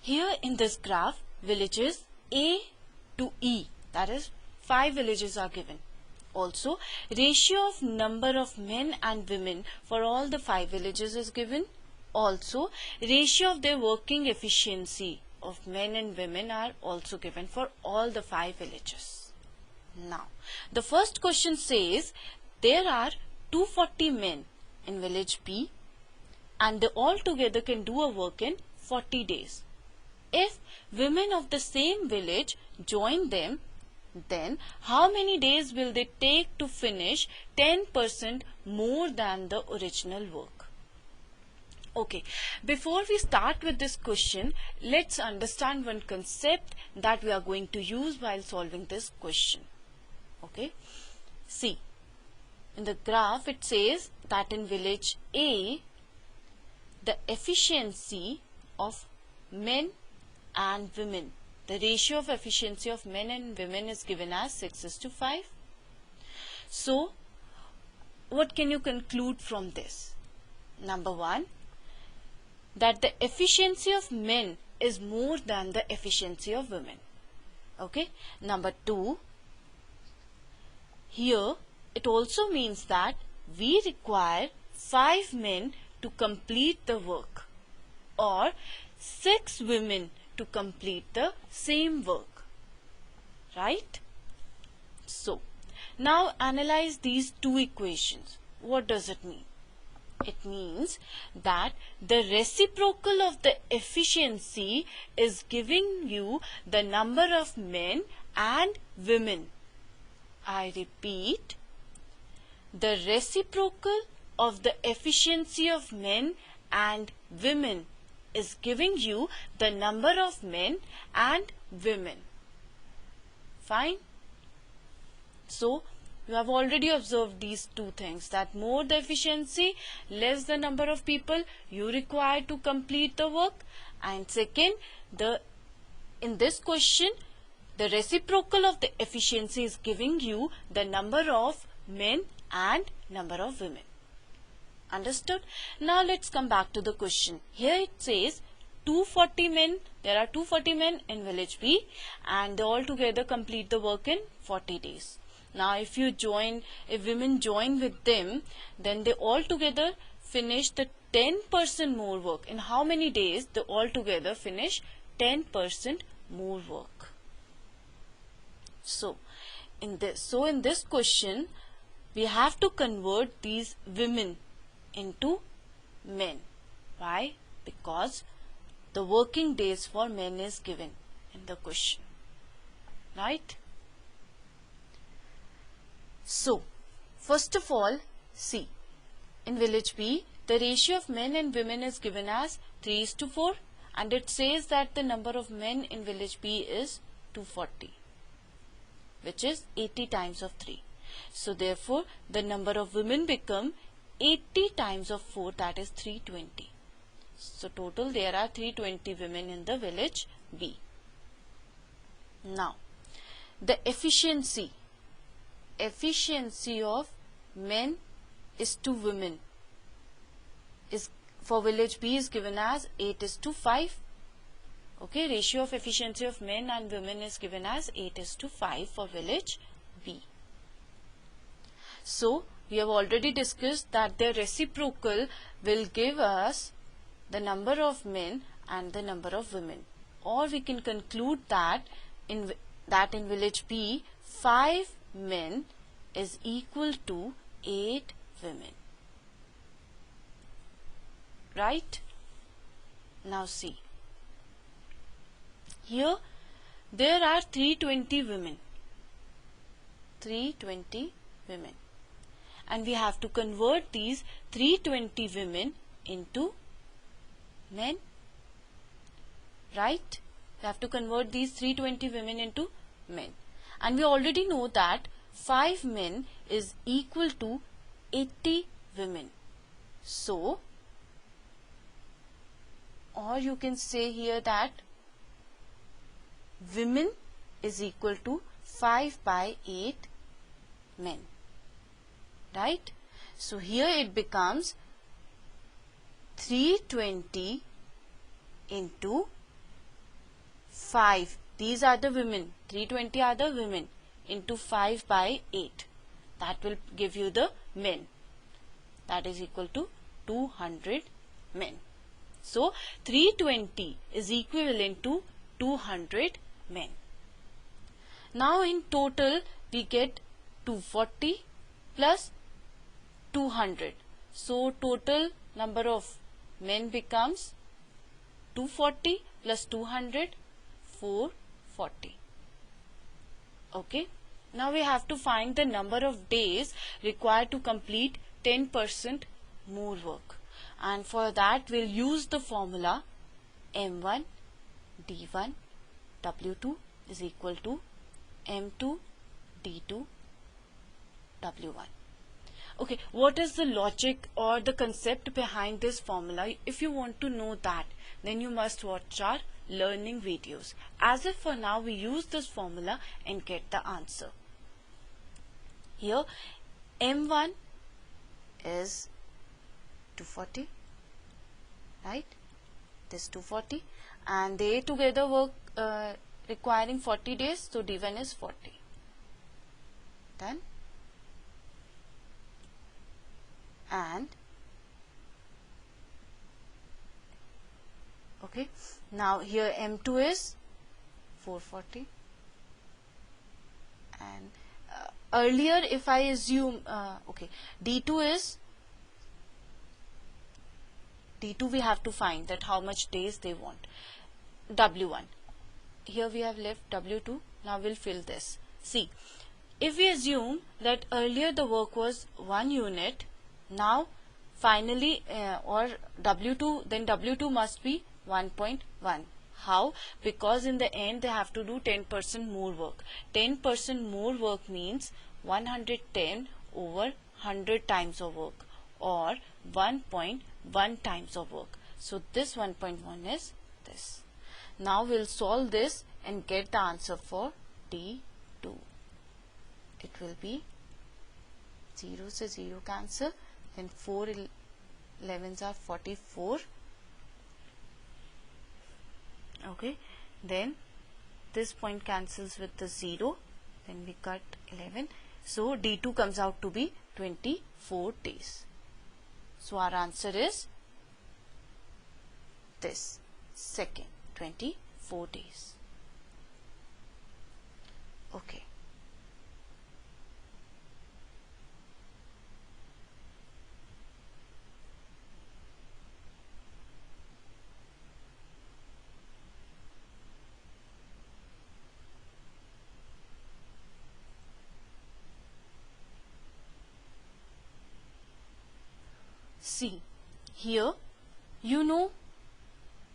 Here in this graph, villages A to E, that is 5 villages are given. Also, ratio of number of men and women for all the 5 villages is given. Also, ratio of their working efficiency of men and women are also given for all the 5 villages. Now, the first question says there are 240 men in village B and they all together can do a work in 40 days. If women of the same village join them, then how many days will they take to finish 10% more than the original work? Okay, before we start with this question, let's understand one concept that we are going to use while solving this question. Okay, see, in the graph it says that in village A, the efficiency of men and women, the ratio of efficiency of men and women is given as 6:5. So, what can you conclude from this? Number one, that the efficiency of men is more than the efficiency of women. Okay. Number two, here it also means that we require 5 men to complete the work or 6 women to complete the same work, right? So, now analyze these two equations. What does it mean? It means that the reciprocal of the efficiency is giving you the number of men and women. I repeat, the reciprocal of the efficiency of men and women is giving you the number of men and women. Fine? So, you have already observed these two things, that more the efficiency, less the number of people you require to complete the work. And second, in this question, the reciprocal of the efficiency is giving you the number of men and number of women. Understood? Now let's come back to the question. Here it says 240 men, there are 240 men in village B and they all together complete the work in 40 days. Now if women join with them, then they all together finish the 10% more work. In how many days they all together finish 10% more work? So in this question, we have to convert these women into men. Why? Because the working days for men is given in the question, right? So, first of all, see, in village B, the ratio of men and women is given as 3:4 and it says that the number of men in village B is 240, which is 80 times of 3. So, therefore, the number of women become 80 times of 4, that is 320. So, total there are 320 women in the village B. Now, the efficiency of men is to women is for village B is given as 8:5. Okay, ratio of efficiency of men and women is given as 8:5 for village B. So, we have already discussed that the reciprocal will give us the number of men and the number of women. Or we can conclude that in village B, 5 men is equal to 8 women. Right? Now see. Here there are 320 women. 320 women. And we have to convert these 320 women into men. Right? We have to convert these 320 women into men. And we already know that 5 men is equal to 80 women. So, or you can say here that women is equal to 5 by 8 men. Right? So, here it becomes 320 into 5, these are the women, 320 are the women, into 5 by 8. That will give you the men. That is equal to 200 men. So 320 is equivalent to 200 men. Now in total we get 240 plus 200. So total number of men becomes 240 plus 200, 440. Okay. Now we have to find the number of days required to complete 10% more work. And for that we'll use the formula M1 D1 W2 is equal to M2 D2 W1. Okay, what is the logic or the concept behind this formula? If you want to know that, then you must watch our learning videos. As if for now we use this formula and get the answer. Here M1 is 240, right? This 240, and they together work requiring 40 days, so D1 is 40. Done. And okay, now here M2 is 440, and earlier if I assume okay, D2 we have to find that how much days they want. W1, here we have left W2. Now we'll fill this. See, if we assume that earlier the work was 1 unit, now finally or W2, then W2 must be 1.1. How? Because in the end they have to do 10% more work. 10% more work means 110 over 100 times of work, or 1.1 times of work. So this 1.1 is this. Now we'll solve this and get the answer for D2. It will be 0 se 0 cancel, then 4 11s are 44. Okay, then this point cancels with the 0, then we cut 11. So D2 comes out to be 24 days. So our answer is this second, 24 days. Okay. See, here you know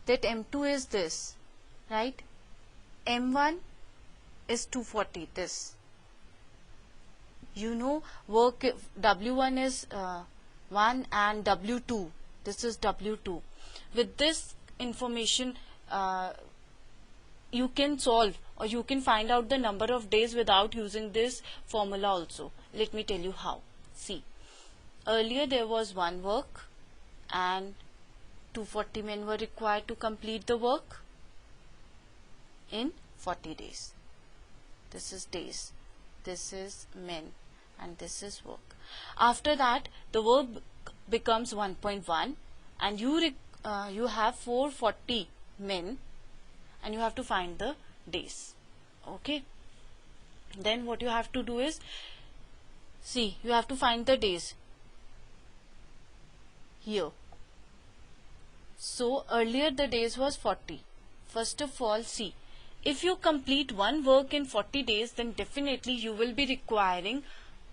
that M2 is this, right? M1 is 240, this. You know work W1 is 1 and W2, this is W2. With this information you can solve, or you can find out the number of days without using this formula also. Let me tell you how. See, earlier there was one work and 240 men were required to complete the work in 40 days. This is days, this is men, and this is work. After that the work becomes 1.1 and you have 440 men and you have to find the days. Okay, then what you have to do is, see, you have to find the days here. So earlier the days was 40. First of all, see, if you complete one work in 40 days, then definitely you will be requiring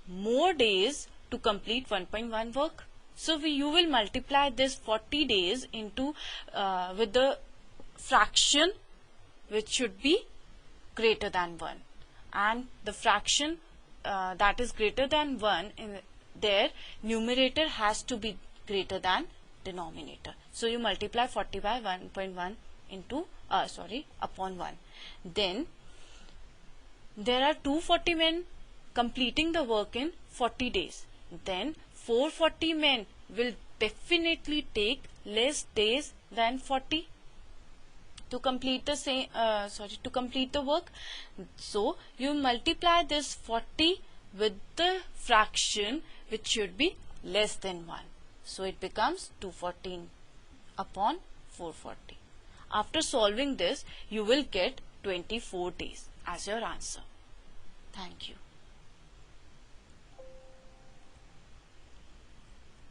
more days to complete 1.1 work. So you will multiply this 40 days into with the fraction which should be greater than 1, and the fraction that is greater than 1, in their numerator has to be greater than denominator. So you multiply 40 by 1.1 into upon 1. Then there are 240 men completing the work in 40 days. Then 440 men will definitely take less days than 40. to complete the same to complete the work. So you multiply this 40 with the fraction which should be less than 1. So it becomes 214 upon 440. After solving this, you will get 24 days as your answer. Thank you.